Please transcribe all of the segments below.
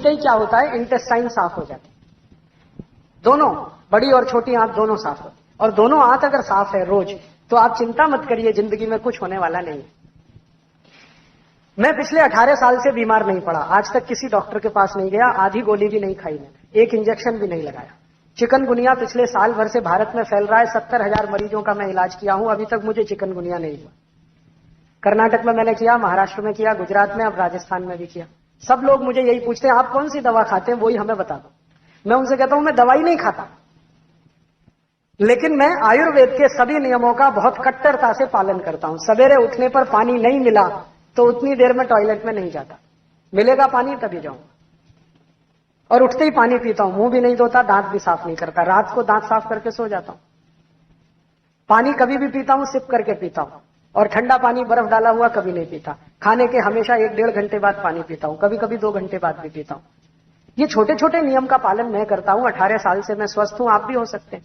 उठते ही क्या होता है, इंटेस्टाइन साफ हो जाती है, दोनों बड़ी और छोटी आंत दोनों साफ होती, और दोनों आंत अगर साफ है रोज, तो आप चिंता मत करिए, जिंदगी में कुछ होने वाला नहीं है। मैं पिछले 18 साल से बीमार नहीं पड़ा, आज तक किसी डॉक्टर के पास नहीं गया, आधी गोली भी नहीं खाई मैंने, एक इंजेक्शन भी नहीं लगाया। चिकनगुनिया पिछले साल भर से भारत में फैल रहा है, 70,000 मरीजों का मैं इलाज किया हूं, अभी तक मुझे चिकनगुनिया नहीं हुआ। कर्नाटक में मैंने किया, महाराष्ट्र में किया, गुजरात में, अब राजस्थान में भी किया। सब लोग मुझे यही पूछते हैं, आप कौन सी दवा खाते हैं, वही हमें बता दो। मैं उनसे कहता हूं मैं दवाई नहीं खाता, लेकिन मैं आयुर्वेद के सभी नियमों का बहुत कट्टरता से पालन करता हूं। सवेरे उठने पर पानी नहीं मिला तो उतनी देर में टॉयलेट में नहीं जाता, मिलेगा पानी तभी जाऊंगा, और उठते ही पानी पीता हूं, मुंह भी नहीं धोता, दांत भी साफ नहीं करता, रात को दांत साफ करके सो जाता हूं। पानी कभी भी पीता हूं सिप करके पीता हूं, और ठंडा पानी बर्फ डाला हुआ कभी नहीं पीता। खाने के हमेशा 1-1.5 घंटे बाद पानी पीता हूं, कभी कभी 2 घंटे बाद भी पीता हूं। ये छोटे छोटे नियम का पालन मैं करता हूं, 18 साल से मैं स्वस्थ हूं, आप भी हो सकते हैं।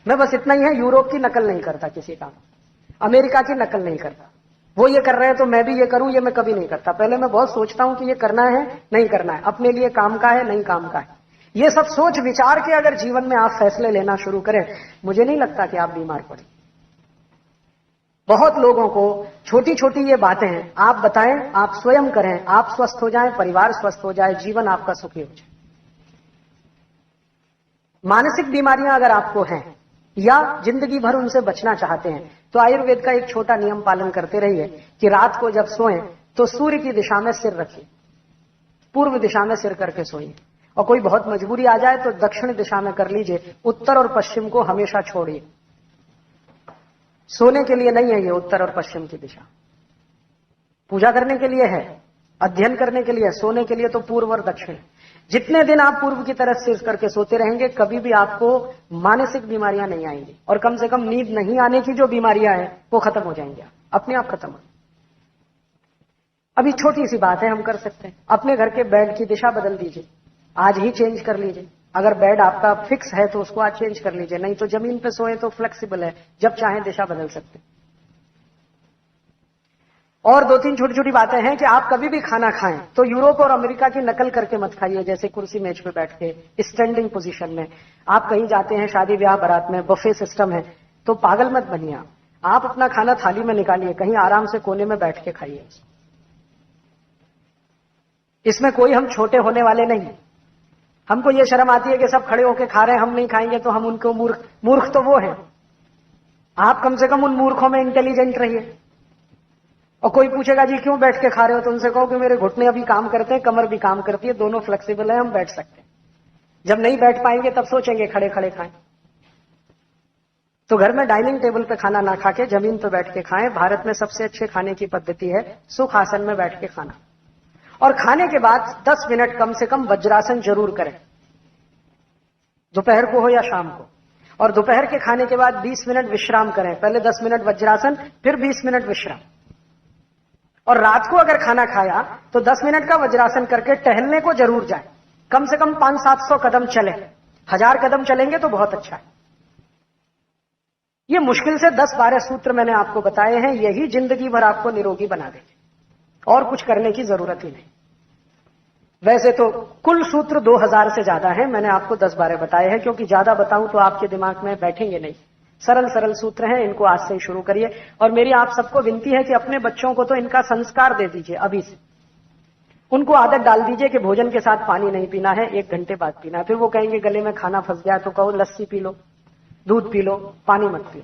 मैं बस इतना ही है, यूरोप की नकल नहीं करता किसी का, अमेरिका की नकल नहीं करता। वो ये कर रहे हैं तो मैं भी ये करूं, ये मैं कभी नहीं करता। पहले मैं बहुत सोचता हूं कि ये करना है नहीं करना है, अपने लिए काम का है नहीं काम का है। ये सब सोच विचार के अगर जीवन में आप फैसले लेना शुरू करें, मुझे नहीं लगता कि आप बीमार पड़े। बहुत लोगों को छोटी छोटी ये बातें हैं, आप बताएं, आप स्वयं करें, आप स्वस्थ हो जाएं, परिवार स्वस्थ हो जाए, जीवन आपका सुखी हो जाए। मानसिक बीमारियां अगर आपको हैं या जिंदगी भर उनसे बचना चाहते हैं, तो आयुर्वेद का एक छोटा नियम पालन करते रहिए कि रात को जब सोएं तो सूर्य की दिशा में सिर रखिए, पूर्व दिशा में सिर करके सोइए, और कोई बहुत मजबूरी आ जाए तो दक्षिण दिशा में कर लीजिए, उत्तर और पश्चिम को हमेशा छोड़िए। सोने के लिए नहीं है ये उत्तर और पश्चिम की दिशा, पूजा करने के लिए है, अध्ययन करने के लिए, सोने के लिए तो पूर्व और दक्षिण। जितने दिन आप पूर्व की तरफ सिर करके सोते रहेंगे, कभी भी आपको मानसिक बीमारियां नहीं आएंगी, और कम से कम नींद नहीं आने की जो बीमारियां हैं वो खत्म हो जाएंगी, अपने आप खत्म हो। अभी छोटी सी बात है, हम कर सकते हैं, अपने घर के बेड की दिशा बदल दीजिए, आज ही चेंज कर लीजिए। अगर बेड आपका फिक्स है तो उसको आज चेंज कर लीजिए, नहीं तो जमीन पे सोए तो फ्लेक्सिबल है, जब चाहे दिशा बदल सकते हैं। और 2-3 छोटी छोटी बातें हैं कि आप कभी भी खाना खाएं तो यूरोप और अमेरिका की नकल करके मत खाइए, जैसे कुर्सी मेज पे बैठ के स्टैंडिंग पोजीशन में। आप कहीं जाते हैं शादी ब्याह बारात में, बफे सिस्टम है, तो पागल मत बनिए। आप अपना खाना थाली में निकालिए, कहीं आराम से कोने में बैठ के खाइए। इसमें कोई हम छोटे होने वाले नहीं। हमको ये शर्म आती है कि सब खड़े होके खा रहे हैं, हम नहीं खाएंगे तो हम उनको मूर्ख तो वो है। आप कम से कम उन मूर्खों में इंटेलिजेंट रहिए। और कोई पूछेगा जी क्यों बैठ के खा रहे हो, तो उनसे कहो कि मेरे घुटने अभी काम करते हैं, कमर भी काम करती है, दोनों फ्लेक्सिबल है, हम बैठ सकते हैं। जब नहीं बैठ पाएंगे तब सोचेंगे खड़े खड़े खाएं। तो घर में डाइनिंग टेबल पे खाना ना खा के जमीन पे बैठ के खाएं। भारत में सबसे अच्छे खाने की पद्धति है सुख आसन में बैठ के खाना, और खाने के बाद 10 मिनट कम से कम वज्रासन जरूर करें, दोपहर को हो या शाम को। और दोपहर के खाने के बाद 20 मिनट विश्राम करें, पहले 10 मिनट वज्रासन, फिर 20 मिनट विश्राम। और रात को अगर खाना खाया तो 10 मिनट का वज्रासन करके टहलने को जरूर जाए, कम से कम 500-700 कदम चले। 1000 कदम चलेंगे तो बहुत अच्छा है। ये मुश्किल से 10-12 सूत्र मैंने आपको बताए हैं, यही जिंदगी भर आपको निरोगी बना देंगे, और कुछ करने की जरूरत ही नहीं। वैसे तो कुल सूत्र 2000 से ज्यादा है, मैंने आपको 10-12 बताए हैं, क्योंकि ज्यादा बताऊं तो आपके दिमाग में बैठेंगे नहीं। सरल सरल सूत्र हैं, इनको आज से ही शुरू करिए। और मेरी आप सबको विनती है कि अपने बच्चों को तो इनका संस्कार दे दीजिए अभी से। उनको आदत डाल दीजिए कि भोजन के साथ पानी नहीं पीना है, 1 घंटे बाद पीना है। फिर वो कहेंगे गले में खाना फंस गया, तो कहो लस्सी पी लो, दूध पी लो, पानी मत पियो।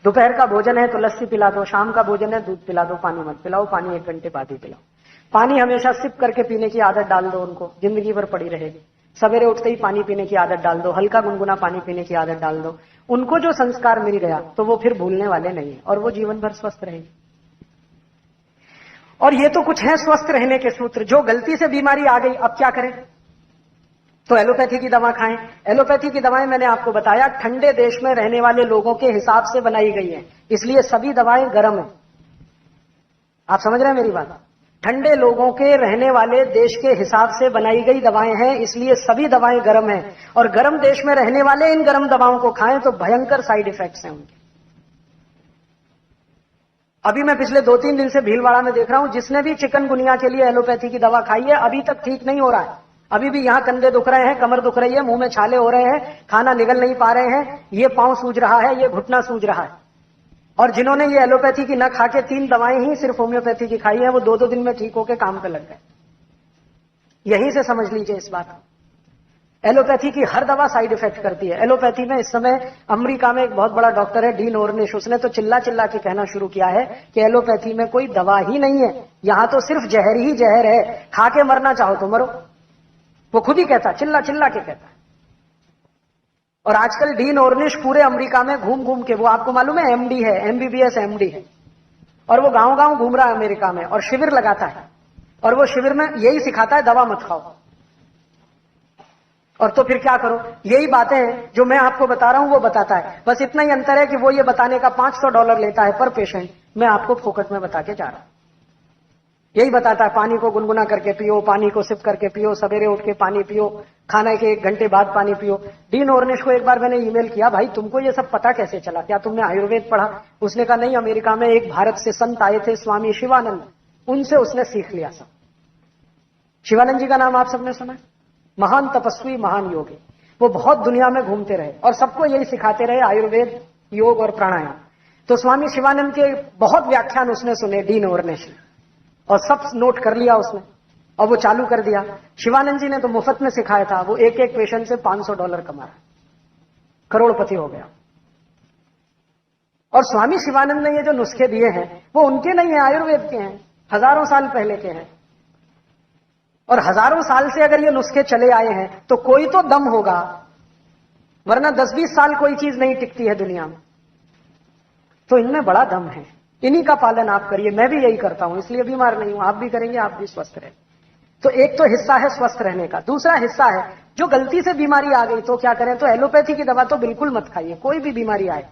दोपहर का भोजन है तो लस्सी पिला दो, शाम का भोजन है दूध पिला दो, पानी मत पिलाओ, पानी 1 घंटे बाद ही पिलाओ। पानी हमेशा सिप करके पीने की आदत डाल दो उनको, जिंदगी भर पड़ी रहेगी। सवेरे उठते ही पानी पीने की आदत डाल दो, हल्का गुनगुना पानी पीने की आदत डाल दो। उनको जो संस्कार मिल गया तो वो फिर भूलने वाले नहीं है, और वो जीवन भर स्वस्थ रहेंगे। और ये तो कुछ है स्वस्थ रहने के सूत्र। जो गलती से बीमारी आ गई, अब क्या करें? तो एलोपैथी की दवा खाएं। एलोपैथी की दवाएं मैंने आपको बताया ठंडे देश में रहने वाले लोगों के हिसाब से बनाई गई है, इसलिए सभी दवाएं गर्म है। आप समझ रहे हैं मेरी बात? ठंडे लोगों के रहने वाले देश के हिसाब से बनाई गई दवाएं हैं, इसलिए सभी दवाएं गर्म हैं। और गर्म देश में रहने वाले इन गर्म दवाओं को खाएं तो भयंकर साइड इफेक्ट्स हैं उनके। अभी मैं पिछले 2-3 दिन से भीलवाड़ा में देख रहा हूं, जिसने भी चिकनगुनिया के लिए एलोपैथी की दवा खाई है अभी तक ठीक नहीं हो रहा है। अभी भी यहां कंधे दुख रहे हैं, कमर दुख रही है, मुंह में छाले हो रहे हैं, खाना निगल नहीं पा रहे हैं, ये पांव सूज रहा है, ये घुटना सूज रहा है। और जिन्होंने ये एलोपैथी की न खा के 3 दवाएं ही सिर्फ होम्योपैथी की खाई है, वो 2-2 दिन में ठीक होकर काम पे लग गए। यहीं से समझ लीजिए इस बात को। एलोपैथी की हर दवा साइड इफेक्ट करती है। एलोपैथी में इस समय अमेरिका में एक बहुत बड़ा डॉक्टर है डीन ऑर्निश, उसने तो चिल्ला चिल्ला के कहना शुरू किया है कि एलोपैथी में कोई दवा ही नहीं है, यहां तो सिर्फ जहर ही जहर है, खा के मरना चाहो तो मरो। वो खुद ही कहता, चिल्ला चिल्ला के कहता। और आजकल डीन ऑर्निश पूरे अमेरिका में घूम घूम के, वो आपको मालूम है एमडी है, एमबीबीएस एमडी है, और वो गांव गांव घूम रहा है अमेरिका में और शिविर लगाता है, और वो शिविर में यही सिखाता है दवा मत खाओ। और तो फिर क्या करो, यही बातें हैं जो मैं आपको बता रहा हूं वो बताता है, बस इतना ही अंतर है कि वो ये बताने का $500 लेता है पर पेशेंट, मैं आपको फोकट में बता के जा रहा हूं। यही बताता है पानी को गुनगुना करके पियो, पानी को सिप करके पियो, सवेरे उठ के पानी पियो, खाने के 1 घंटे बाद पानी पियो। डीन ऑर्निश को एक बार मैंने ईमेल किया, भाई तुमको ये सब पता कैसे चला, क्या तुमने आयुर्वेद पढ़ा? उसने कहा नहीं, अमेरिका में एक भारत से संत आए थे स्वामी शिवानंद, उनसे उसने सीख लिया सब। शिवानंद जी का नाम आप सबने सुना? महान तपस्वी, महान योगी। वो बहुत दुनिया में घूमते रहे और सबको यही सिखाते रहे, आयुर्वेद, योग और प्राणायाम। तो स्वामी शिवानंद के बहुत व्याख्यान उसने सुने डीन ऑर्निश ने, और सब नोट कर लिया उसने, और वो चालू कर दिया। शिवानंद जी ने तो मुफ्त में सिखाया था, वो एक एक पेशेंट से $500 कमा रहा, करोड़पति हो गया। और स्वामी शिवानंद ने ये जो नुस्खे दिए हैं वो उनके नहीं है, आयुर्वेद के हैं, हजारों साल पहले के हैं। और हजारों साल से अगर ये नुस्खे चले आए हैं तो कोई तो दम होगा, वरना 10-20 साल कोई चीज नहीं टिकती है दुनिया में। तो इनमें बड़ा दम है, इन्हीं का पालन आप करिए। मैं भी यही करता हूं, इसलिए बीमार नहीं हूं, आप भी करेंगे, आप भी स्वस्थ रहें। तो एक तो हिस्सा है स्वस्थ रहने का, दूसरा हिस्सा है जो गलती से बीमारी आ गई तो क्या करें? तो एलोपैथी की दवा तो बिल्कुल मत खाइए, कोई भी बीमारी आए,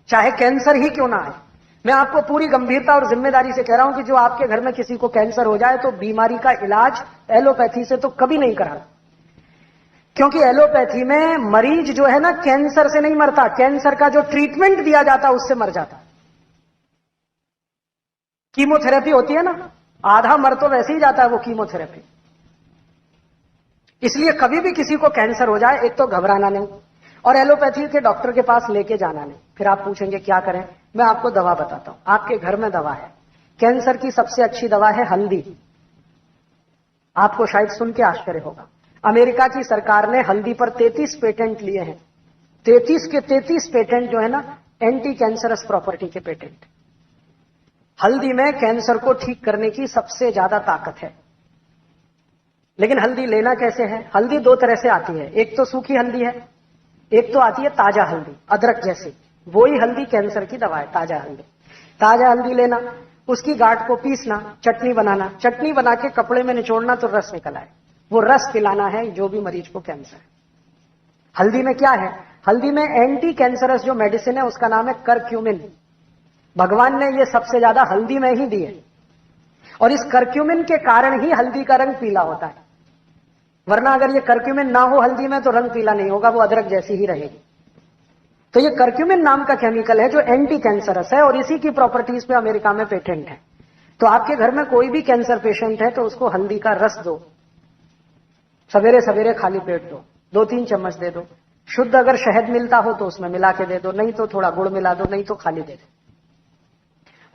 चाहे कैंसर ही क्यों ना आए। मैं आपको पूरी गंभीरता और जिम्मेदारी से कह रहा हूं कि जो आपके घर में किसी को कैंसर हो जाए तो बीमारी का इलाज एलोपैथी से तो कभी नहीं करा, क्योंकि एलोपैथी में मरीज जो है ना कैंसर से नहीं मरता, कैंसर का जो ट्रीटमेंट दिया जाता उससे मर जाता। कीमोथेरेपी होती है ना, आधा मर तो वैसे ही जाता है वो कीमोथेरेपी। इसलिए कभी भी किसी को कैंसर हो जाए, एक तो घबराना नहीं, और एलोपैथी के डॉक्टर के पास लेके जाना नहीं। फिर आप पूछेंगे क्या करें? मैं आपको दवा बताता हूं, आपके घर में दवा है। कैंसर की सबसे अच्छी दवा है हल्दी। आपको शायद सुन के आश्चर्य होगा, अमेरिका की सरकार ने हल्दी पर 33 पेटेंट लिए हैं। 33 के 33 पेटेंट जो है ना एंटी कैंसरस प्रॉपर्टी के पेटेंट। हल्दी में कैंसर को ठीक करने की सबसे ज्यादा ताकत है। लेकिन हल्दी लेना कैसे है? हल्दी 2 तरह से आती है, एक तो सूखी हल्दी है, एक तो आती है ताजा हल्दी, अदरक जैसी। वो ही हल्दी कैंसर की दवा है, ताजा हल्दी। ताजा हल्दी लेना, उसकी गांठ को पीसना, चटनी बनाना, चटनी बना के कपड़े में निचोड़ना तो रस निकल आए, वो रस पिलाना है जो भी मरीज को कैंसर है। हल्दी में क्या है? हल्दी में एंटी कैंसरस जो मेडिसिन है उसका नाम है करक्यूमिन। भगवान ने ये सबसे ज्यादा हल्दी में ही दी है, और इस करक्यूमिन के कारण ही हल्दी का रंग पीला होता है। वरना अगर ये करक्यूमिन ना हो हल्दी में तो रंग पीला नहीं होगा, वो अदरक जैसी ही रहेगी। तो ये करक्यूमिन नाम का केमिकल है जो एंटी कैंसरस है, और इसी की प्रॉपर्टीज पे अमेरिका में पेटेंट है। तो आपके घर में कोई भी कैंसर पेशेंट है तो उसको हल्दी का रस दो, सवेरे सवेरे खाली पेट दो, 2-3 चम्मच दे दो। शुद्ध अगर शहद मिलता हो तो उसमें मिला के दे दो, नहीं तो थोड़ा गुड़ मिला दो, नहीं तो खाली दे दो।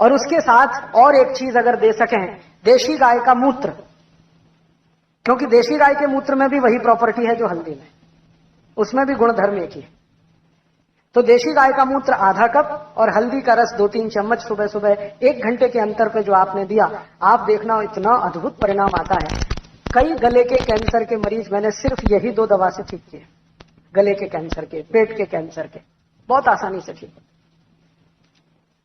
और उसके साथ और एक चीज अगर दे सकें, देशी गाय का मूत्र, क्योंकि देशी गाय के मूत्र में भी वही प्रॉपर्टी है जो हल्दी में, उसमें भी गुणधर्म एक ही है। तो देशी गाय का मूत्र आधा कप और हल्दी का रस 2-3 चम्मच सुबह सुबह 1 घंटे के अंतर पे जो आपने दिया, आप देखना इतना अद्भुत परिणाम आता है। कई गले के कैंसर के मरीज मैंने सिर्फ यही 2 दवा से ठीक किए, गले के कैंसर के, पेट के कैंसर के, बहुत आसानी से ठीक।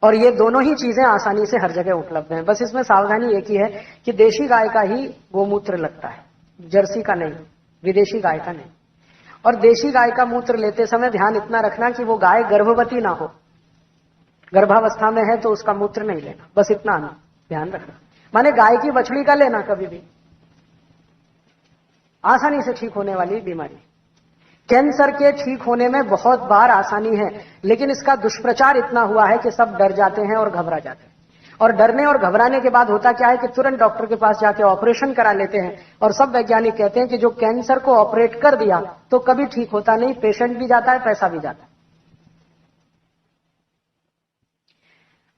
और ये दोनों ही चीजें आसानी से हर जगह उपलब्ध हैं। बस इसमें सावधानी एक ही है कि देशी गाय का ही गोमूत्र लगता है, जर्सी का नहीं, विदेशी गाय का नहीं। और देशी गाय का मूत्र लेते समय ध्यान इतना रखना कि वो गाय गर्भवती ना हो, गर्भावस्था में है तो उसका मूत्र नहीं लेना, बस इतना ध्यान रखना। माने गाय की बछड़ी का लेना कभी भी, आसानी से ठीक होने वाली बीमारी। कैंसर के ठीक होने में बहुत बार आसानी है, लेकिन इसका दुष्प्रचार इतना हुआ है कि सब डर जाते हैं और घबरा जाते हैं। और डरने और घबराने के बाद होता क्या है कि तुरंत डॉक्टर के पास जाके ऑपरेशन करा लेते हैं। और सब वैज्ञानिक कहते हैं कि जो कैंसर को ऑपरेट कर दिया तो कभी ठीक होता नहीं, पेशेंट भी जाता है, पैसा भी जाता है।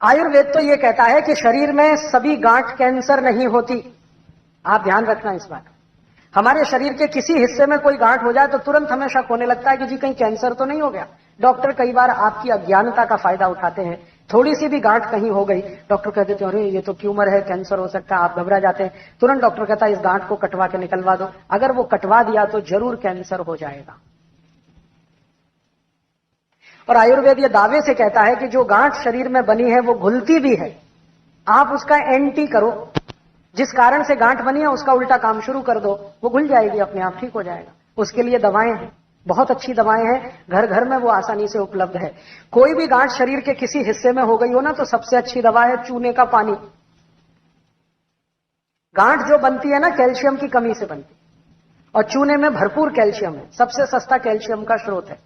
आयुर्वेद तो यह कहता है कि शरीर में सभी गांठ कैंसर नहीं होती। आप ध्यान रखना इस बात। हमारे शरीर के किसी हिस्से में कोई गांठ हो जाए तो तुरंत हमें शक होने लगता है कि जी कहीं कैंसर तो नहीं हो गया। डॉक्टर कई बार आपकी अज्ञानता का फायदा उठाते हैं। थोड़ी सी भी गांठ कहीं हो गई, डॉक्टर कह देते हैं अरे ये तो ट्यूमर है, कैंसर हो सकता है। आप घबरा जाते हैं, तुरंत डॉक्टर कहता है इस गांठ को कटवा के निकलवा दो। अगर वो कटवा दिया तो जरूर कैंसर हो जाएगा। और आयुर्वेद ये दावे से कहता है कि जो गांठ शरीर में बनी है वो घुलती भी है, आप उसका एंटी करो। जिस कारण से गांठ बनी है उसका उल्टा काम शुरू कर दो, वो घुल जाएगी, अपने आप ठीक हो जाएगा। उसके लिए दवाएं हैं, बहुत अच्छी दवाएं हैं, घर घर में वो आसानी से उपलब्ध है। कोई भी गांठ शरीर के किसी हिस्से में हो गई हो ना तो सबसे अच्छी दवा है चूने का पानी। गांठ जो बनती है ना कैल्शियम की कमी से बनती, और चूने में भरपूर कैल्शियम है, सबसे सस्ता कैल्शियम का स्रोत है।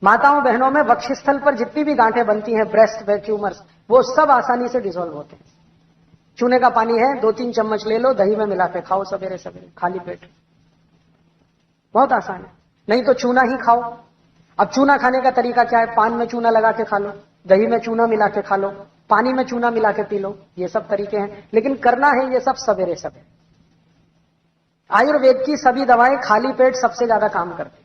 माताओं बहनों में वक्षस्थल पर जितनी भी गांठें बनती हैं, ब्रेस्ट में ट्यूमर्स, वो सब आसानी से डिसॉल्व होते हैं। चूने का पानी है, 2-3 चम्मच ले लो, दही में मिला के खाओ सवेरे सवेरे खाली पेट, बहुत आसान है। नहीं तो चूना ही खाओ। अब चूना खाने का तरीका क्या है? पान में चूना लगा के खा लो, दही में चूना मिला के खा लो, पानी में चूना मिला के पी लो, ये सब तरीके हैं। लेकिन करना है ये सब सवेरे सवेरे। आयुर्वेद की सभी दवाएं खाली पेट सबसे ज्यादा काम करती।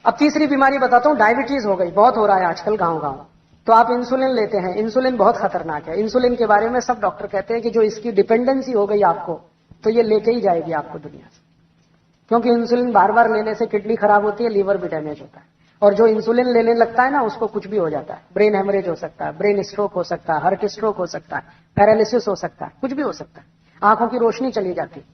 अब तीसरी बीमारी बताता हूं, डायबिटीज हो गई, बहुत हो रहा है आजकल गांव गांव। तो आप इंसुलिन लेते हैं, इंसुलिन बहुत खतरनाक है। इंसुलिन के बारे में सब डॉक्टर कहते हैं कि जो इसकी डिपेंडेंसी हो गई आपको, तो ये लेके ही जाएगी आपको दुनिया से। क्योंकि इंसुलिन बार बार लेने से किडनी खराब होती है, लीवर भी डैमेज होता है। और जो इंसुलिन लेने लगता है ना उसको कुछ भी हो जाता है, ब्रेन हेमरेज हो सकता है, ब्रेन स्ट्रोक हो सकता है, हार्ट स्ट्रोक हो सकता है, पैरालिसिस हो सकता है, कुछ भी हो सकता है, आंखों की रोशनी चली जाती है।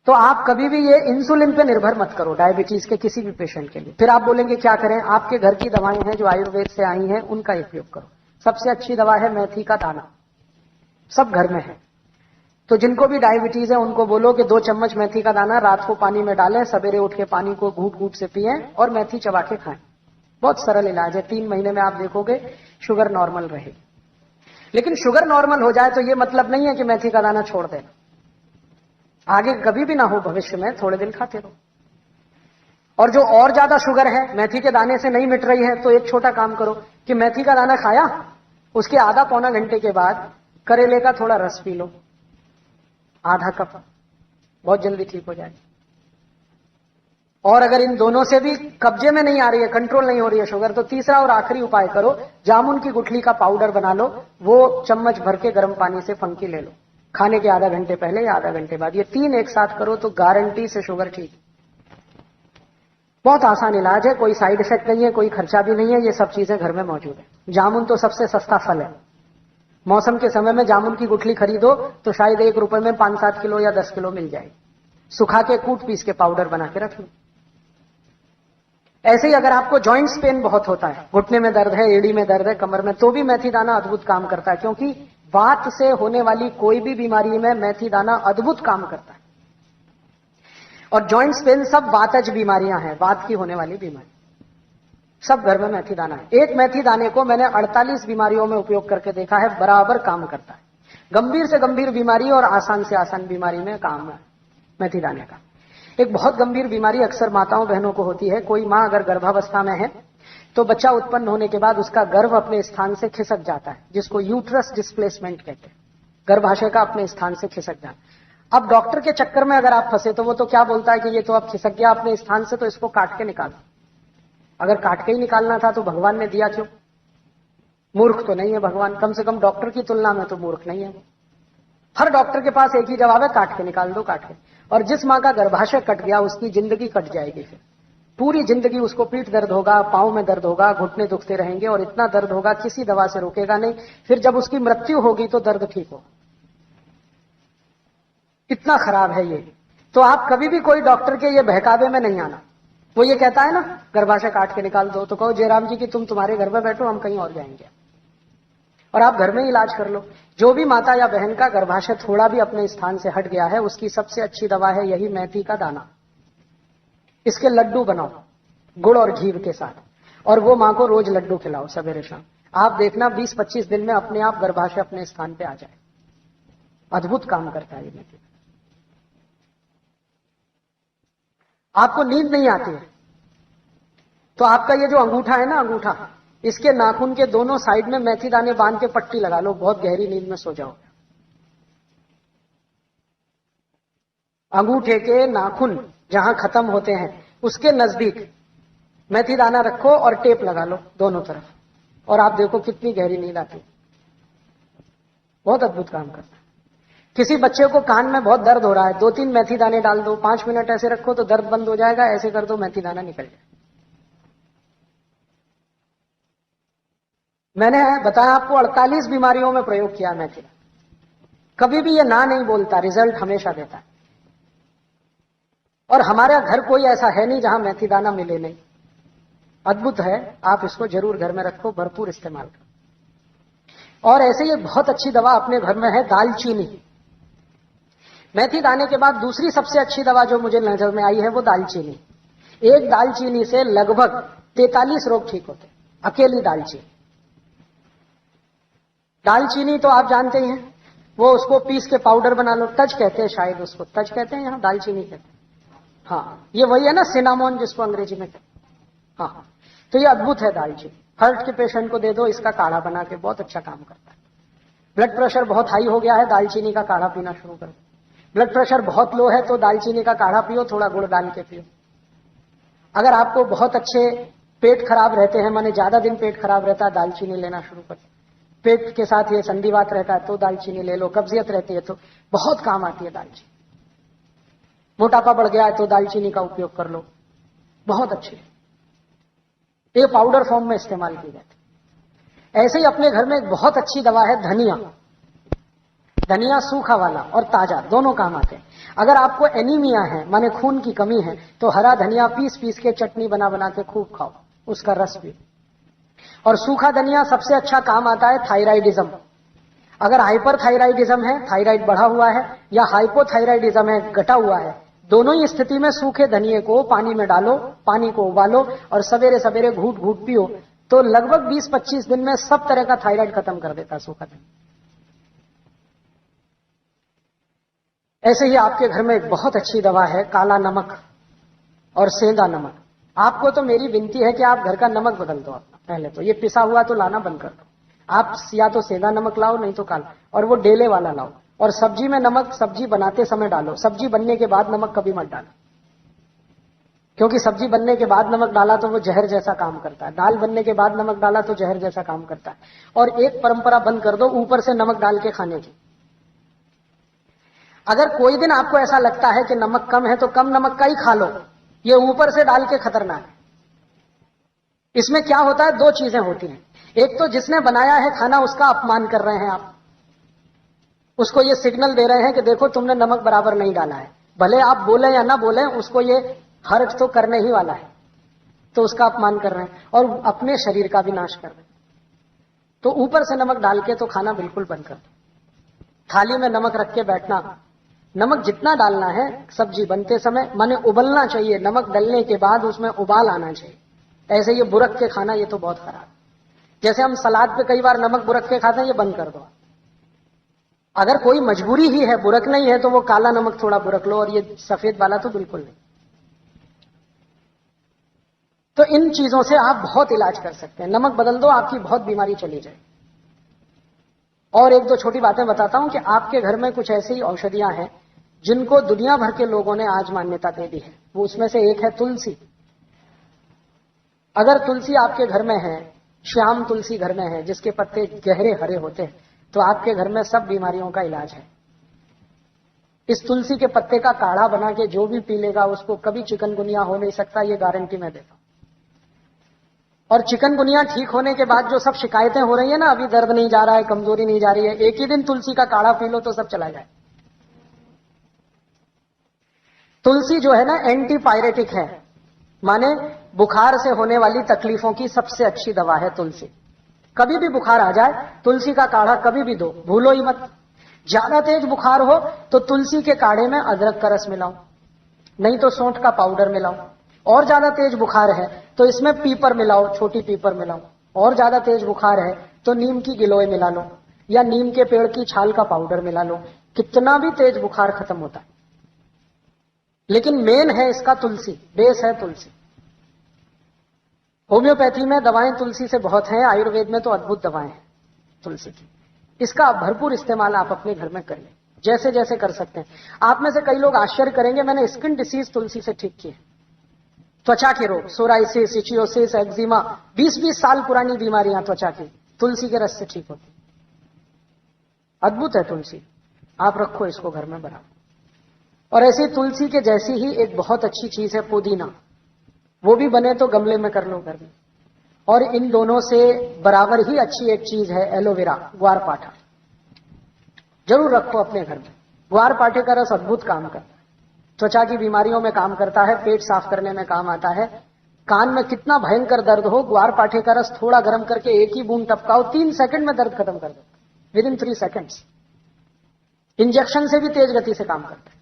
तो आप कभी भी ये इंसुलिन पे निर्भर मत करो डायबिटीज के किसी भी पेशेंट के लिए। फिर आप बोलेंगे क्या करें? आपके घर की दवाएं हैं जो आयुर्वेद से आई हैं, उनका उपयोग करो। सबसे अच्छी दवा है मेथी का दाना, सब घर में है। तो जिनको भी डायबिटीज है उनको बोलो कि 2 चम्मच मेथी का दाना रात को पानी में डालें, सवेरे उठ के पानी को घूट घूट से पिएं और मेथी चबा के खाएं। बहुत सरल इलाज है, 3 महीने में आप देखोगे शुगर नॉर्मल रहेगी। लेकिन शुगर नॉर्मल हो जाए तो ये मतलब नहीं है कि मेथी का दाना छोड़ देना, आगे कभी भी ना हो, भविष्य में थोड़े दिन खाते रहो। और जो और ज्यादा शुगर है, मेथी के दाने से नहीं मिट रही है, तो एक छोटा काम करो कि मेथी का दाना खाया, उसके आधा पौना घंटे के बाद करेले का थोड़ा रस पी लो, आधा कप, बहुत जल्दी ठीक हो जाएगी। और अगर इन दोनों से भी कब्जे में नहीं आ रही है, कंट्रोल नहीं हो रही है शुगर, तो तीसरा और आखिरी उपाय करो, जामुन की गुठली का पाउडर बना लो, वो चम्मच भर के गर्म पानी से फंकी ले लो, खाने के आधा घंटे पहले या आधा घंटे बाद। ये 3 एक साथ करो तो गारंटी से शुगर ठीक। बहुत आसान इलाज है, कोई साइड इफेक्ट नहीं है, कोई खर्चा भी नहीं है, ये सब चीजें घर में मौजूद है। जामुन तो सबसे सस्ता फल है। मौसम के समय में जामुन की गुठली खरीदो तो शायद 1 रुपए में 5-7 किलो या 10 किलो मिल जाएगी। सुखा के कूट पीस के पाउडर बना के रख लो। ऐसे ही अगर आपको जॉइंट्स पेन बहुत होता है, घुटने में दर्द है, एड़ी में दर्द है, कमर में, तो भी मेथी दाना अद्भुत काम करता है। क्योंकि वात से होने वाली कोई भी बीमारी में मेथी दाना अद्भुत काम करता है। और जॉइंट्स पेन सब वातज बीमारियां हैं, वात की होने वाली बीमारी, सब घर में मेथी दाना है। एक मेथी दाने को मैंने 48 बीमारियों में उपयोग करके देखा है, बराबर काम करता है। गंभीर से गंभीर बीमारी और आसान से आसान बीमारी में काम है मेथी दाने का। एक बहुत गंभीर बीमारी अक्सर माताओं बहनों को होती है। कोई मां अगर गर्भावस्था में है तो बच्चा उत्पन्न होने के बाद उसका गर्भ अपने स्थान से खिसक जाता है, जिसको यूट्रस डिस्प्लेसमेंट कहते हैं, गर्भाशय का अपने स्थान से खिसक जाना। अब डॉक्टर के चक्कर में अगर आप फंसे तो वो तो क्या बोलता है कि ये तो अब खिसक गया अपने स्थान से, तो इसको काट के निकालो। अगर काट के ही निकालना था तो भगवान ने दिया क्यों? मूर्ख तो नहीं है भगवान, कम से कम डॉक्टर की तुलना में तो मूर्ख नहीं है वो। हर डॉक्टर के पास एक ही जवाब है, काट के निकाल दो, काट के। और जिस मां का गर्भाशय कट गया उसकी जिंदगी कट जाएगी, फिर पूरी जिंदगी उसको पीठ दर्द होगा, पांव में दर्द होगा, घुटने दुखते रहेंगे, और इतना दर्द होगा किसी दवा से रोकेगा नहीं। फिर जब उसकी मृत्यु होगी तो दर्द ठीक होगा। इतना खराब है ये। तो आप कभी भी कोई डॉक्टर के ये बहकावे में नहीं आना। वो ये कहता है ना गर्भाशय काट के निकाल दो, तो कहो जयराम जी की तुम तुम्हारे घर में बैठो, हम कहीं और जाएंगे, और आप घर में इलाज कर लो। जो भी माता या बहन का गर्भाशय थोड़ा भी अपने स्थान से हट गया है, उसकी सबसे अच्छी दवा है यही मेथी का दाना। इसके लड्डू बनाओ गुड़ और घी के साथ, और वो मां को रोज लड्डू खिलाओ सवेरे शाम। आप देखना 20-25 दिन में अपने आप गर्भाशय अपने स्थान पे आ जाए। अद्भुत काम करता है ये मेथी। आपको नींद नहीं आती है तो आपका ये जो अंगूठा है ना, अंगूठा, इसके नाखून के दोनों साइड में मेथी दाने बांध के पट्टी लगा लो, बहुत गहरी नींद में सो जाओ। अंगूठे के नाखून जहां खत्म होते हैं उसके नजदीक मेथी दाना रखो और टेप लगा लो दोनों तरफ, और आप देखो कितनी गहरी नींद आती है। बहुत अद्भुत काम करता है। किसी बच्चे को कान में बहुत दर्द हो रहा है, 2-3 मेथी दाने डाल दो, 5 मिनट ऐसे रखो तो दर्द बंद हो जाएगा, ऐसे कर दो मेथी दाना निकल जाए। मैंने बताया आपको 48 बीमारियों में प्रयोग किया मेथी। कभी भी ये ना नहीं बोलता, रिजल्ट हमेशा देता है। और हमारा घर कोई ऐसा है नहीं जहां मेथी दाना मिले नहीं। अद्भुत है, आप इसको जरूर घर में रखो, भरपूर इस्तेमाल करो। और ऐसे ही बहुत अच्छी दवा अपने घर में है दालचीनी। मेथी दाने के बाद दूसरी सबसे अच्छी दवा जो मुझे नजर में आई है वो दालचीनी। एक दालचीनी से लगभग 43 रोग ठीक होते, अकेली दालचीनी। दालचीनी तो आप जानते ही हैं, वो उसको पीस के पाउडर बना लो, तज कहते हैं, शायद उसको तज कहते हैं, यहां दालचीनी कहते हैं। हाँ, ये वही है ना सिनामोन जिसको अंग्रेजी में कहते हैं। हाँ, तो ये अद्भुत है दालचीनी। हार्ट के पेशेंट को दे दो, इसका काढ़ा बना के, बहुत अच्छा काम करता है। ब्लड प्रेशर बहुत हाई हो गया है, दालचीनी का काढ़ा पीना शुरू कर दो। ब्लड प्रेशर बहुत लो है तो दालचीनी का काढ़ा पियो, थोड़ा गुड़ डाल के पियो। अगर आपको बहुत अच्छे पेट खराब रहते हैं, माने ज्यादा दिन पेट खराब रहता है, दालचीनी लेना शुरू कर दो। पेट के साथ ये संधिवात रहता है तो दालचीनी ले लो, कब्जियत रहती है तो बहुत काम आती है दालचीनी। मोटापा बढ़ गया है तो दालचीनी का उपयोग कर लो, बहुत अच्छी है। ये पाउडर फॉर्म में इस्तेमाल की जाती है। ऐसे ही अपने घर में एक बहुत अच्छी दवा है धनिया। धनिया सूखा वाला और ताजा दोनों काम आते हैं। अगर आपको एनीमिया है, माने खून की कमी है, तो हरा धनिया पीस पीस के चटनी बना बना के खूब खाओ, उसका रस भी। और सूखा धनिया सबसे अच्छा काम आता है थायराइडिज्म। अगर हाइपरथायराइडिज्म है, थायराइड बढ़ा हुआ है, या हाइपोथायराइडिज्म है, घटा हुआ है, दोनों ही स्थिति में सूखे धनिये को पानी में डालो, पानी को उबालो और सवेरे सवेरे घूट घूट पियो, तो लगभग 20-25 दिन में सब तरह का थायराइड खत्म कर देता है सूखा धनिया। ऐसे ही आपके घर में एक बहुत अच्छी दवा है काला नमक और सेंधा नमक। आपको तो मेरी विनती है कि आप घर का नमक बदल दो अपना। पहले तो ये पिसा हुआ तो लाना बंद कर दो, आप या तो सेंधा नमक लाओ, नहीं तो काला, और वो डेले वाला लाओ। और सब्जी में नमक सब्जी बनाते समय डालो, सब्जी बनने के बाद नमक कभी मत डालो, क्योंकि सब्जी बनने के बाद नमक डाला तो वो जहर जैसा काम करता है। दाल बनने के बाद नमक डाला तो जहर जैसा काम करता है। और एक परंपरा बंद कर दो ऊपर से नमक डाल के खाने की। अगर कोई दिन आपको ऐसा लगता है कि नमक कम है तो कम नमक का ही खा लो, ये ऊपर से डाल के खतरनाक है। इसमें क्या होता है, 2 चीजें होती हैं। एक तो जिसने बनाया है खाना उसका अपमान कर रहे हैं आप, उसको ये सिग्नल दे रहे हैं कि देखो तुमने नमक बराबर नहीं डाला है। भले आप बोले या ना बोले, उसको ये हर्ट तो करने ही वाला है, तो उसका अपमान कर रहे हैं और अपने शरीर का भी नाश कर रहे हैं। तो ऊपर से नमक डाल के तो खाना बिल्कुल बंद कर दो। थाली में नमक रख के बैठना, नमक जितना डालना है सब्जी बनते समय, माने उबलना चाहिए, नमक डलने के बाद उसमें उबाल आना चाहिए। ऐसे ये बुरक के खाना ये तो बहुत खराब। जैसे हम सलाद पे कई बार नमक बुरक के खाते हैं, ये बंद कर दो। अगर कोई मजबूरी ही है, बुरक नहीं है, तो वो काला नमक थोड़ा बुरक लो, और ये सफेद वाला तो बिल्कुल नहीं। तो इन चीजों से आप बहुत इलाज कर सकते हैं। नमक बदल दो, आपकी बहुत बीमारी चली जाए। और 1-2 छोटी बातें बताता हूं कि आपके घर में कुछ ऐसी औषधियां हैं जिनको दुनिया भर के लोगों ने आज मान्यता दे दी है। वो उसमें से एक है तुलसी। अगर तुलसी आपके घर में है, श्याम तुलसी घर में है जिसके पत्ते गहरे हरे होते हैं, तो आपके घर में सब बीमारियों का इलाज है। इस तुलसी के पत्ते का काढ़ा बना के जो भी पी लेगा उसको कभी चिकनगुनिया हो नहीं सकता, ये गारंटी मैं देता हूं। और चिकनगुनिया ठीक होने के बाद जो सब शिकायतें हो रही है ना, अभी दर्द नहीं जा रहा है, कमजोरी नहीं जा रही है, एक ही दिन तुलसी का काढ़ा पी लो तो सब चला जाए। तुलसी जो है ना एंटीपायरेटिक है, माने बुखार से होने वाली तकलीफों की सबसे अच्छी दवा है तुलसी। कभी भी बुखार आ जाए, तुलसी का काढ़ा कभी भी दो, भूलो ही मत। ज्यादा तेज बुखार हो तो तुलसी के काढ़े में अदरक का रस मिलाओ, नहीं तो सौंठ का पाउडर मिलाओ। और ज्यादा तेज बुखार है तो इसमें पीपर मिलाओ, छोटी पीपर मिलाओ। और ज्यादा तेज बुखार है तो नीम की गिलोय मिला लो या नीम के पेड़ की छाल का पाउडर मिला लो, कितना भी तेज बुखार खत्म होता है। लेकिन मेन है इसका तुलसी, बेस है तुलसी। होम्योपैथी में दवाएं तुलसी से बहुत हैं, आयुर्वेद में तो अद्भुत दवाएं हैं तुलसी की। इसका भरपूर इस्तेमाल आप अपने घर में करिए, जैसे जैसे कर सकते हैं। आप में से कई लोग आश्चर्य करेंगे, मैंने स्किन डिसीज तुलसी से ठीक किए। त्वचा के रोग, सोराइसिस, इचियोसिस, एक्जिमा, 20-20 साल पुरानी बीमारियां त्वचा की तुलसी के रस से ठीक होती। अद्भुत है तुलसी, आप रखो इसको घर में बना। और ऐसी तुलसी के जैसी ही एक बहुत अच्छी चीज है पुदीना, वो भी बने तो गमले में कर लो घर में। और इन दोनों से बराबर ही अच्छी एक चीज है एलोवेरा, ग्वारपाठा, जरूर रखो अपने घर में। ग्वारपाठे का रस अद्भुत काम करता है, त्वचा की बीमारियों में काम करता है, पेट साफ करने में काम आता है। कान में कितना भयंकर दर्द हो, ग्वारपाठे का रस थोड़ा गर्म करके एक ही बूंद टपकाओ, 3 सेकंड में दर्द खत्म कर दो, विद इन 3 सेकंड्स। इंजेक्शन से भी तेज गति से काम करता है।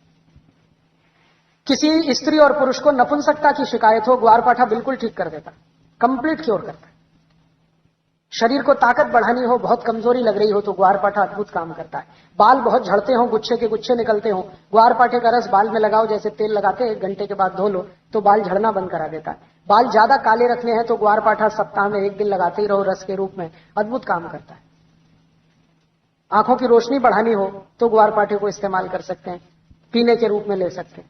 किसी स्त्री और पुरुष को नपुंसकता की शिकायत हो, ग्वारपाठा बिल्कुल ठीक कर देता, कंप्लीट क्योर करता है। शरीर को ताकत बढ़ानी हो, बहुत कमजोरी लग रही हो तो ग्वारपाठा अद्भुत काम करता है। बाल बहुत झड़ते हो, गुच्छे के गुच्छे निकलते हो, ग्वारपाठे का रस बाल में लगाओ, जैसे तेल लगाते हैं, 1 घंटे के बाद धो लो तो बाल झड़ना बंद करा देता है। बाल ज्यादा काले रखने हैं तो ग्वारपाठा सप्ताह में 1 दिन लगाते ही रहो, रस के रूप में, अद्भुत काम करता है। आंखों की रोशनी बढ़ानी हो तो ग्वारपाठे को इस्तेमाल कर सकते हैं, पीने के रूप में ले सकते हैं।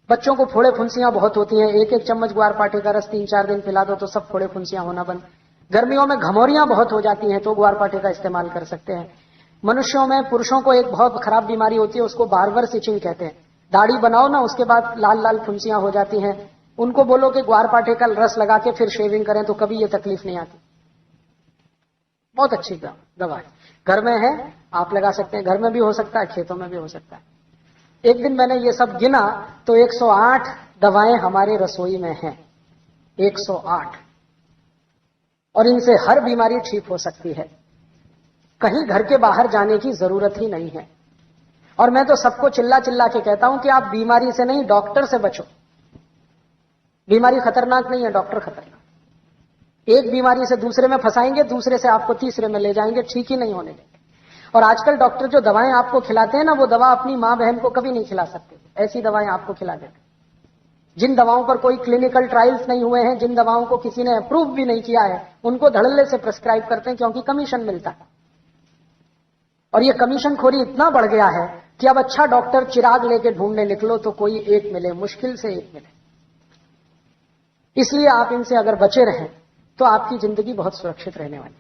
बच्चों को फोड़े फुंसियां बहुत होती हैं, 1-1 चम्मच ग्वारपाठे का रस 3-4 दिन पिला दो तो सब फोड़े फुंसियां होना बंद। गर्मियों में घमौरियां बहुत हो जाती हैं तो ग्वारपाठे का इस्तेमाल कर सकते हैं। मनुष्यों में, पुरुषों को एक बहुत खराब बीमारी होती है, उसको बार्बर स्टिचिंग कहते हैं। दाढ़ी बनाओ ना, उसके बाद लाल लाल फुंसियां हो जाती हैं, उनको बोलो कि ग्वारपाठे का रस लगा के फिर शेविंग करें तो कभी ये तकलीफ नहीं आती। बहुत अच्छी दवा है, घर में है, आप लगा सकते हैं। घर में भी हो सकता है, खेतों में भी हो सकता है। एक दिन मैंने ये सब गिना तो 108 दवाएं हमारे रसोई में हैं, 108, और इनसे हर बीमारी ठीक हो सकती है। कहीं घर के बाहर जाने की जरूरत ही नहीं है। और मैं तो सबको चिल्ला चिल्ला के कहता हूं कि आप बीमारी से नहीं, डॉक्टर से बचो। बीमारी खतरनाक नहीं है, डॉक्टर खतरनाक। एक बीमारी से दूसरे में फंसाएंगे, दूसरे से आपको तीसरे में ले जाएंगे, ठीक ही नहीं होने देंगे। और आजकल डॉक्टर जो दवाएं आपको खिलाते हैं ना, वो दवा अपनी मां बहन को कभी नहीं खिला सकते, ऐसी दवाएं आपको खिला देते। जिन दवाओं पर कोई क्लिनिकल ट्रायल्स नहीं हुए हैं, जिन दवाओं को किसी ने अप्रूव भी नहीं किया है, उनको धड़ल्ले से प्रिस्क्राइब करते हैं, क्योंकि कमीशन मिलता है। और ये कमीशन खोरी इतना बढ़ गया है कि अब अच्छा डॉक्टर चिराग लेके ढूंढने निकलो तो कोई एक मिले, मुश्किल से एक मिले। इसलिए आप इनसे अगर बचे रहें तो आपकी जिंदगी बहुत सुरक्षित रहने वाली।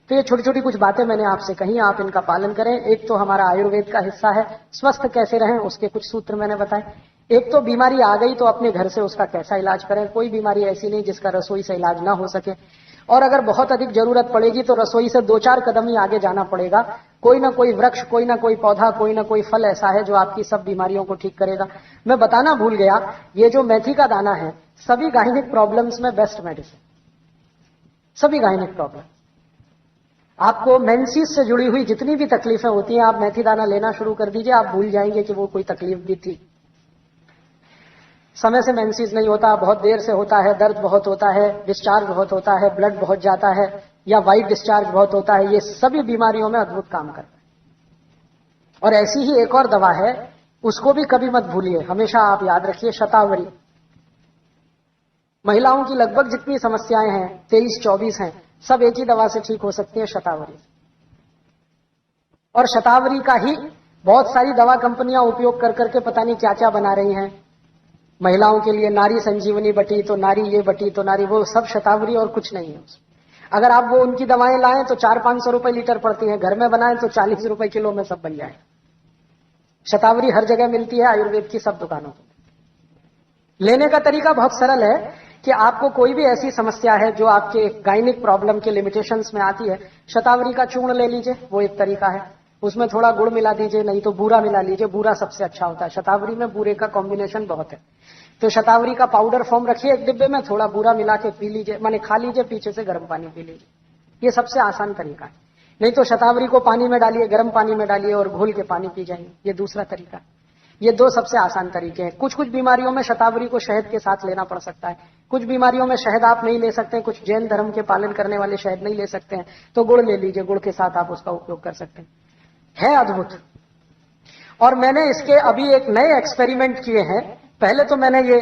तो ये छोटी छोटी कुछ बातें मैंने आपसे कही, आप इनका पालन करें। एक तो हमारा आयुर्वेद का हिस्सा है, स्वस्थ कैसे रहें उसके कुछ सूत्र मैंने बताए। एक तो बीमारी आ गई तो अपने घर से उसका कैसा इलाज करें। कोई बीमारी ऐसी नहीं जिसका रसोई से इलाज ना हो सके, और अगर बहुत अधिक जरूरत पड़ेगी तो रसोई से 2-4 कदम ही आगे जाना पड़ेगा। कोई ना कोई वृक्ष, कोई ना कोई पौधा, कोई ना कोई फल ऐसा है जो आपकी सब बीमारियों को ठीक करेगा। मैं बताना भूल गया, ये जो मेथी का दाना है सभी गायनिक प्रॉब्लम्स में बेस्ट मेडिसिन, सभी गायनिक प्रॉब्लम। आपको मेंसेस से जुड़ी हुई जितनी भी तकलीफें होती हैं, आप मेथी दाना लेना शुरू कर दीजिए, आप भूल जाएंगे कि वो कोई तकलीफ भी थी। समय से मेंसेस नहीं होता, बहुत देर से होता है, दर्द बहुत होता है, डिस्चार्ज बहुत होता है, ब्लड बहुत जाता है, या व्हाइट डिस्चार्ज बहुत होता है, ये सभी बीमारियों में अद्भुत काम करता है। और ऐसी ही एक और दवा है, उसको भी कभी मत भूलिए, हमेशा आप याद रखिए, शतावरी। महिलाओं की लगभग जितनी समस्याएं हैं, 23-24 हैं, सब एक ही दवा से ठीक हो सकती है, शतावरी। और शतावरी का ही बहुत सारी दवा कंपनियां उपयोग कर करके पता नहीं क्या क्या बना रही हैं महिलाओं के लिए। नारी संजीवनी बटी तो नारी ये बटी तो नारी वो, सब शतावरी और कुछ नहीं है उसमें। अगर आप वो उनकी दवाएं लाएं तो 400-500 रुपए लीटर पड़ती हैं, घर में बनाएं तो 40 रुपए किलो में सब बन जाए। शतावरी हर जगह मिलती है, आयुर्वेद की सब दुकानों पर। लेने का तरीका बहुत सरल है कि आपको कोई भी ऐसी समस्या है जो आपके गायनिक प्रॉब्लम के लिमिटेशंस में आती है, शतावरी का चूर्ण ले लीजिए, वो एक तरीका है। उसमें थोड़ा गुड़ मिला दीजिए, नहीं तो बूरा मिला लीजिए, बूरा सबसे अच्छा होता है। शतावरी में बूरे का कॉम्बिनेशन बहुत है। तो शतावरी का पाउडर फॉर्म रखिए एक डिब्बे में, थोड़ा बूरा मिला के पी लीजिए, माने खा लीजिए, पीछे से गर्म पानी पी लीजिए। ये सबसे आसान तरीका है। नहीं तो शतावरी को पानी में डालिए, गर्म पानी में डालिए और घोल के पानी पी जाइए, ये दूसरा तरीका। ये दो सबसे आसान तरीके हैं। कुछ कुछ बीमारियों में शतावरी को शहद के साथ लेना पड़ सकता है, कुछ बीमारियों में शहद आप नहीं ले सकते, कुछ जैन धर्म के पालन करने वाले शहद नहीं ले सकते हैं, तो गुड़ ले लीजिए, गुड़ के साथ आप उसका उपयोग कर सकते हैं। है अद्भुत। और मैंने इसके अभी एक नए एक्सपेरिमेंट किए हैं। पहले तो मैंने ये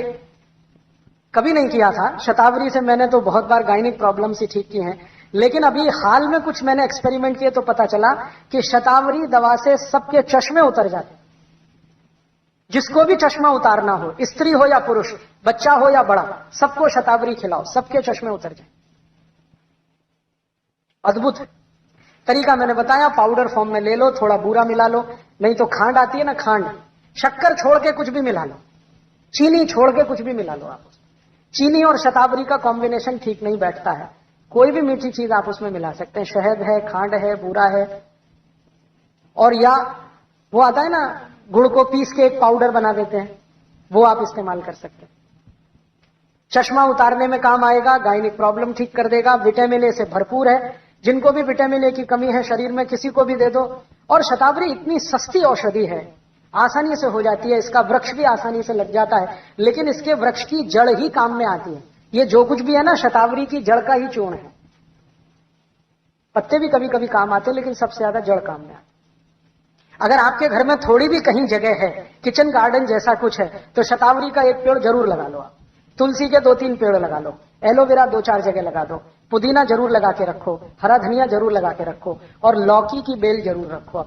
कभी नहीं किया था। शतावरी से मैंने तो बहुत बार गायनिक प्रॉब्लम्स ही ठीक की हैं, लेकिन अभी हाल में कुछ मैंने एक्सपेरिमेंट किए तो पता चला कि शतावरी दवा से सबके चश्मे उतर जाते। जिसको भी चश्मा उतारना हो, स्त्री हो या पुरुष, बच्चा हो या बड़ा, सबको शतावरी खिलाओ, सबके चश्मे उतर जाए। अद्भुत तरीका मैंने बताया। पाउडर फॉर्म में ले लो, थोड़ा बूरा मिला लो, नहीं तो खांड आती है ना, खांड, शक्कर छोड़ के कुछ भी मिला लो, चीनी छोड़ के कुछ भी मिला लो आप। चीनी और शतावरी का कॉम्बिनेशन ठीक नहीं बैठता है, कोई भी मीठी चीज आप उसमें मिला सकते हैं। शहद है, खांड है, बूरा है, और या वो आता है ना गुड़ को पीस के एक पाउडर बना देते हैं, वो आप इस्तेमाल कर सकते हैं। चश्मा उतारने में काम आएगा, गायनिक प्रॉब्लम ठीक कर देगा, विटामिन ए से भरपूर है। जिनको भी विटामिन ए की कमी है शरीर में, किसी को भी दे दो। और शतावरी इतनी सस्ती औषधि है, आसानी से हो जाती है, इसका वृक्ष भी आसानी से लग जाता है, लेकिन इसके वृक्ष की जड़ ही काम में आती है। ये जो कुछ भी है ना, शतावरी की जड़ का ही चूर्ण है। पत्ते भी कभी कभी काम आते हैं, लेकिन सबसे ज्यादा जड़ काम में आती है। अगर आपके घर में थोड़ी भी कहीं जगह है, किचन गार्डन जैसा कुछ है, तो शतावरी का एक पेड़ जरूर लगा लो आप। तुलसी के 2-3 पेड़ लगा लो, एलोवेरा 2-4 जगह लगा दो, पुदीना जरूर लगा के रखो, हरा धनिया जरूर लगा के रखो, और लौकी की बेल जरूर रखो।